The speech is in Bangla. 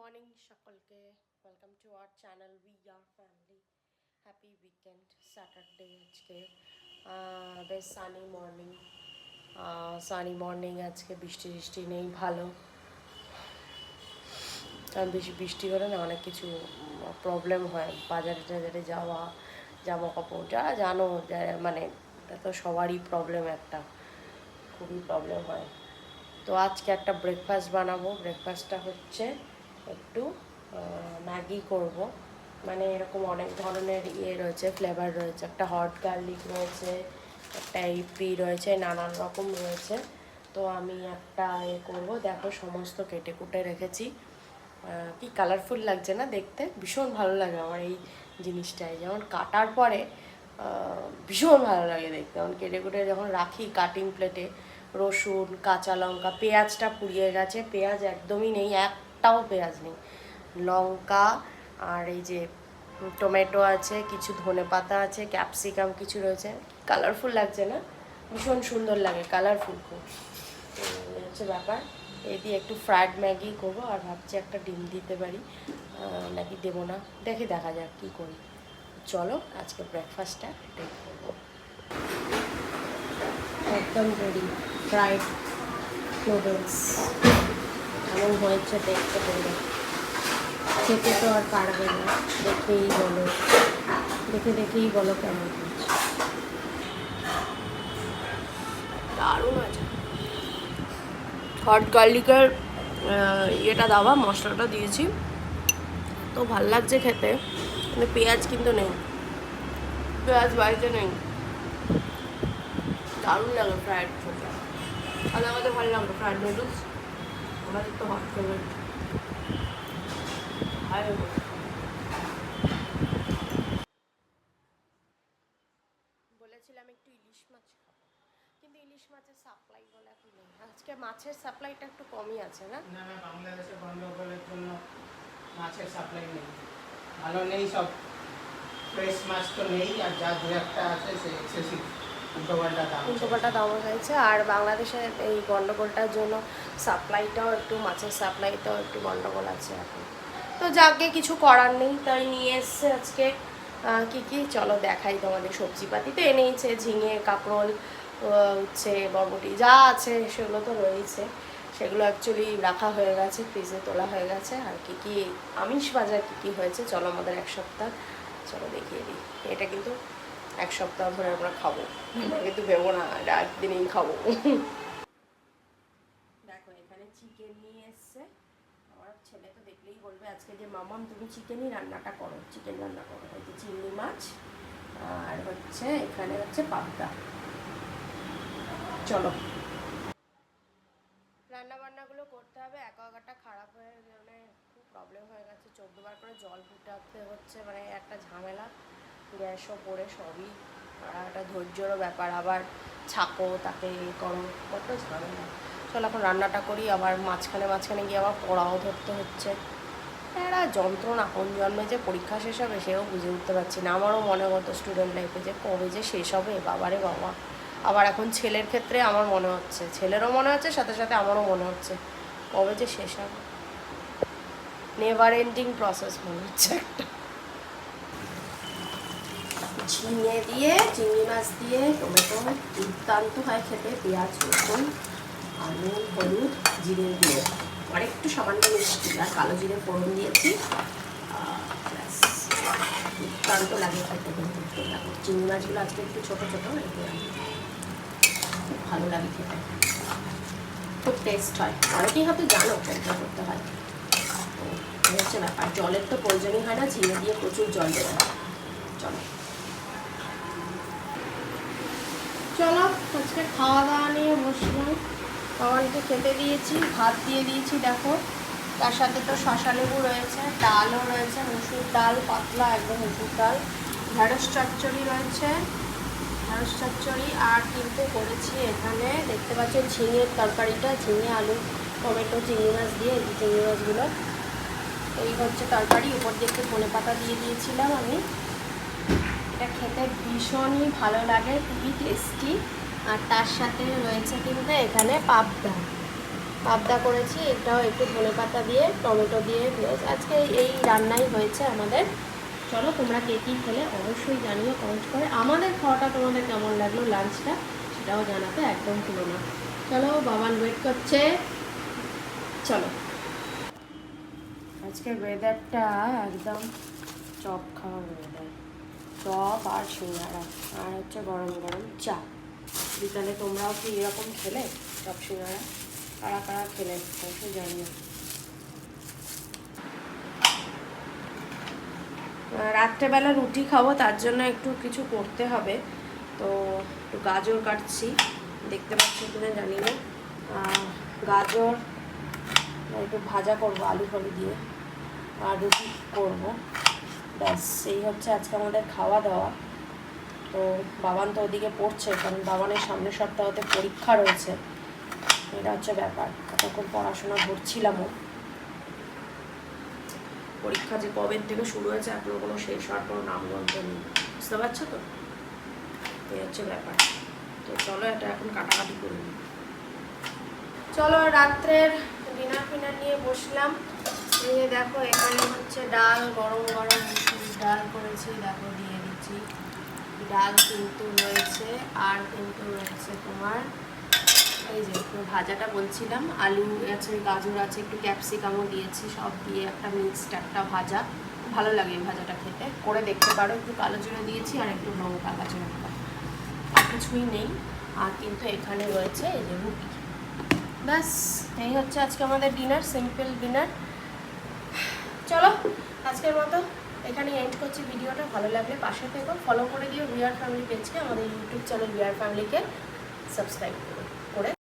মর্নিং সকলকে, welcome to our channel we are family. Happy weekend, Saturday আজকে। বেশ সানি মর্নিং আজকে, বৃষ্টি টিষ্টি নেই, ভালো। কারণ বেশি বৃষ্টি হলে না অনেক কিছু প্রবলেম হয়, বাজারে টাজারে যাওয়া, জামা কাপড় যা জানো, মানে এটা তো সবারই প্রবলেম, একটা খুবই প্রবলেম হয়। তো আজকে একটা ব্রেকফাস্ট বানাবো। ব্রেকফাস্টটা হচ্ছে একটু ম্যাগি করব। মানে এরকম অনেক ধরনের রয়েছে, ফ্লেভার রয়েছে, একটা হট গার্লিক রয়েছে, একটা ইপি রয়েছে, নানান রকম রয়েছে। তো আমি একটা করব, দেখো সমস্ত কেটে কুটে রেখেছি। কি কালারফুল লাগছে না দেখতে, ভীষণ ভালো লাগে আমার এই জিনিসটাই। যেমন কাটার পরে ভীষণ ভালো লাগে দেখতে, যেমন কেটে কুটে যখন রাখি কাটিং প্লেটে। রসুন, কাঁচা লঙ্কা, পেঁয়াজটা পুড়িয়ে গেছে, পেঁয়াজ একদমই নেই, একটাও পেঁয়াজ নেই। লঙ্কা আর এই যে টমেটো আছে, কিছু ধনেপাতা আছে, ক্যাপসিকাম কিছু রয়েছে। কালারফুল লাগছে না, ভীষণ সুন্দর লাগে, কালারফুল খুব। এই হচ্ছে ব্যাপার। এই দিয়ে একটু ফ্রায়েড ম্যাগি করবো, আর ভাবছি একটা ডিম দিতে পারি নাকি দেবো না, দেখা যাক কী করি। চলো আজকে ব্রেকফাস্টটা এটাই করবো। একদম রেডি, ফ্রাইড নুডলস। কেমন হয়েছে দেখতে বলবে, খেতে তো আর পারবে না, দেখেই বলো কেমন হয়েছে। দারুণ আছে। হট গার্লিকের দেওয়া মশলাটা দিয়েছি, তো ভাল লাগছে খেতে। কিন্তু পেঁয়াজ কিন্তু নেই, পেঁয়াজ বাড়িতে নেই। দারুণ লাগে ফ্রায়েড নুডলস। আমাদের ভালো লাগলো ফ্রায়েড নুডলস, আমাদের তো হট ফেভারিট। বলেছিলাম একটু ইলিশ মাছ খাবো, কিন্তু ইলিশ মাছের সাপ্লাই বলে এখন নেই। আজকে মাছের সাপ্লাইটা একটু কমই আছে না? না না, বাংলাদেশে গন্ডগোলের জন্য মাছের সাপ্লাই নেই, ভালো নেই, সব ফ্রেশ মাছ তো নেই, আর যা দু একটা আছে সে এক্সেসিভ উল্টোপাল্টা দাম হয়েছে। আর বাংলাদেশে এই গন্ডগোলটার জন্য সাপ্লাইটাও একটু, মাছের সাপ্লাইটাও একটু গন্ডগোল আছে এখন। তো যাকে কিছু করার নেই, তাই নিয়ে এসছে আজকে। কী চলো দেখাই তোমাদের। সবজিপাতি তো এনেইছে, ঝিঙে, কাঁকরোল, উচ্ছে, বরবটি যা আছে সেগুলো তো রয়েছে। সেগুলো অ্যাকচুয়ালি রাখা হয়ে গেছে, ফ্রিজে তোলা হয়ে গেছে। আর কী আমিষ বাজার কী হয়েছে চলো আমাদের এক সপ্তাহ, চলো দেখিয়ে দিই। এটা কিন্তু এক সপ্তাহ ধরে আমরা খাবো, আমরা কিন্তু ভেবো না একদিনেই খাবো। দেখো এখানে চিকেন নিয়ে এসছে। আমার ছেলে তো দেখলেই বলবে আজকে যে মামাম তুমি চিকেনই রান্নাটা করো, চিকেন রান্না করো। এই যে চিংড়ি মাছ, আর হচ্ছে এখানে হচ্ছে পাবদা। চলো রান্না বান্নাগুলো করতে হবে। অ্যাকোয়াগার্ডটা খারাপ হয়ে মানে খুব প্রবলেম হয়ে গেছে, 14বার করে জল ফুটাতে হচ্ছে, মানে একটা ঝামেলা। গ্যাসও পড়ে সবই, আর একটা ধৈর্যেরও ব্যাপার, আবার ছাকো তাকে করো, কত ঝামেলা। চলো এখন রান্নাটা করি, আবার মাঝখানে গিয়ে আবার পড়াও ধরতে হচ্ছে। একটা যন্ত্রণা, কোন জন্মে যে পরীক্ষা শেষ হবে সেও বুঝে উঠতে পারছি না। আমারও মনে হতো স্টুডেন্ট লাইফে যে কবে যে শেষ হবে, বাবারে বাবা। আবার এখন ছেলের ক্ষেত্রে আমার মনে হচ্ছে, ছেলেরও মনে হচ্ছে, সাথে সাথে আমারও মনে হচ্ছে কবে যে শেষ হবে। নেভার এন্ডিং প্রসেস মনে হচ্ছে একটা। ঝিঙে দিয়ে, চিংড়ি মাছ দিয়ে, টমেটো দুর্দান্ত হয় খেতে, পেঁয়াজ, রসুন, আলু, হলুদ, জিরে দিয়ে, আর একটু সামান্য মিষ্টি আর কালো জিরে ফোড়ন দিয়েছি। দুর্দান্ত লাগে খেতে কিন্তু। দেখো চিংড়ি মাছগুলো আজকে একটু ছোটো ছোটো রেখে খুব ভালো লাগে খেতে, খুব টেস্ট হয়। অনেকেই হয়তো জানো কোনটা করতে হয়। তো হচ্ছে ব্যাপার, জলের তো প্রয়োজনই হয় না, ঝিঙে দিয়ে প্রচুর জল দেওয়া হয়। চলো চলো আজকে খাওয়া দাওয়া নিয়ে বসলাম। আমাকে খেতে দিয়েছি, ভাত দিয়ে দিয়েছি দেখো, তার সাথে তো শশা লেবু রয়েছে, ডালও রয়েছে, মুসুর ডাল, পাতলা একদম মুসুর ডাল, ঢ্যাঁড়স চচ্চড়ি রয়েছে, ঢ্যাঁড়স চচ্চড়ি। আর কিন্তু করেছি এখানে দেখতে পাচ্ছ ঝিঙের তরকারিটা, ঝিঙে, আলু, টমেটো, চিংড়ি মাছ দিয়ে, এই চিংড়ি মাছগুলো, এই হচ্ছে তরকারি। উপর দিয়ে একটু ধনেপাতা দিয়ে দিয়েছিলাম আমি। এটা খেতে ভীষণই ভালো লাগে, খুবই টেস্টি। আর তার সাথে রয়েছে কিন্তু এখানে পাবদা, পাবদা করেছি, এটাও একটু ধনেপাতা দিয়ে টমেটো দিয়ে পেঁয়াজ। আজকে এই রান্নাই হয়েছে আমাদের। চলো তোমরা কে কী খেলে অবশ্যই জানিও কমেন্ট করে। আমাদের খাওয়াটা তোমাদের কেমন লাগলো, লাঞ্চটা, সেটাও জানাতে একদম ভুলো না। চলো, বাবান ওয়েট করছে, চলো। আজকের ওয়েদারটা একদম চপ খাওয়া ওয়েদার, চপ আর সিঙ্গাড়া আর হচ্ছে গরম গরম চা। বিকালে তোমরাও কি এরকম খেলে চপ সিঙ্গাড়া? কারা কারা খেলে অবশ্যই জানিও। রাত্রেবেলা রুটি খাবো, তার জন্য একটু কিছু করতে হবে। তো একটু গাজর কাটছি, দেখতে পাচ্ছি কিনা জানি না। গাজর একটু ভাজা করবো আলু ফালু দিয়ে, আর রুটি করবো। ব্যাস, এই হচ্ছে আজকে আমাদের খাওয়া দাওয়া। তো বাবান তো ওদিকে পড়ছে, কারণ বাবানের সামনের সপ্তাহতে পরীক্ষা রয়েছে। এটা হচ্ছে ব্যাপার, তখন পড়াশোনা ধরছিলামও। পরীক্ষা যে কবে থেকে শুরু হয়েছে এখনো কোনো শেষ হওয়ার কোনো নামগন্ধ নেই, বুঝতে পারছো তো? এই হচ্ছে ব্যাপার। তো চলো এটা এখন কাটাকাটি করে নিই। চলো রাত্রের ডিনার ফিনার নিয়ে বসলাম। এই দেখো এখানে হচ্ছে ডাল, গরম গরম ডাল করেছি, দেখো দিয়ে দিচ্ছি। ডাল কিন্তু রয়েছে, আর কিন্তু রয়েছে তোমার এই যে ভাজাটা বলছিলাম, আলু আছে, গাজর আছে, একটু ক্যাপসিকামও দিয়েছি, সব দিয়ে একটা মিক্সড একটা ভাজা। ভালো লাগে এই ভাজাটা খেতে, করে দেখতে পারো। একটু কালো জিরে দিয়েছি আর একটু লঙ্কা, কাঁচা লঙ্কা, আর কিছুই নেই। আর কিন্তু এখানে রয়েছে এই যে রুটি। ব্যাস, এই হচ্ছে আজকে আমাদের ডিনার, সিম্পল ডিনার। চলো আজকের মতো এখানে এন্ড করছি ভিডিওটা। ভালো লাগলে পাশে থেকো, ফলো করে দিও ভিআর ফ্যামিলি পেজকে, আমাদের ইউটিউব চ্যানেল ভিআর ফ্যামিলিকে সাবস্ক্রাইব করে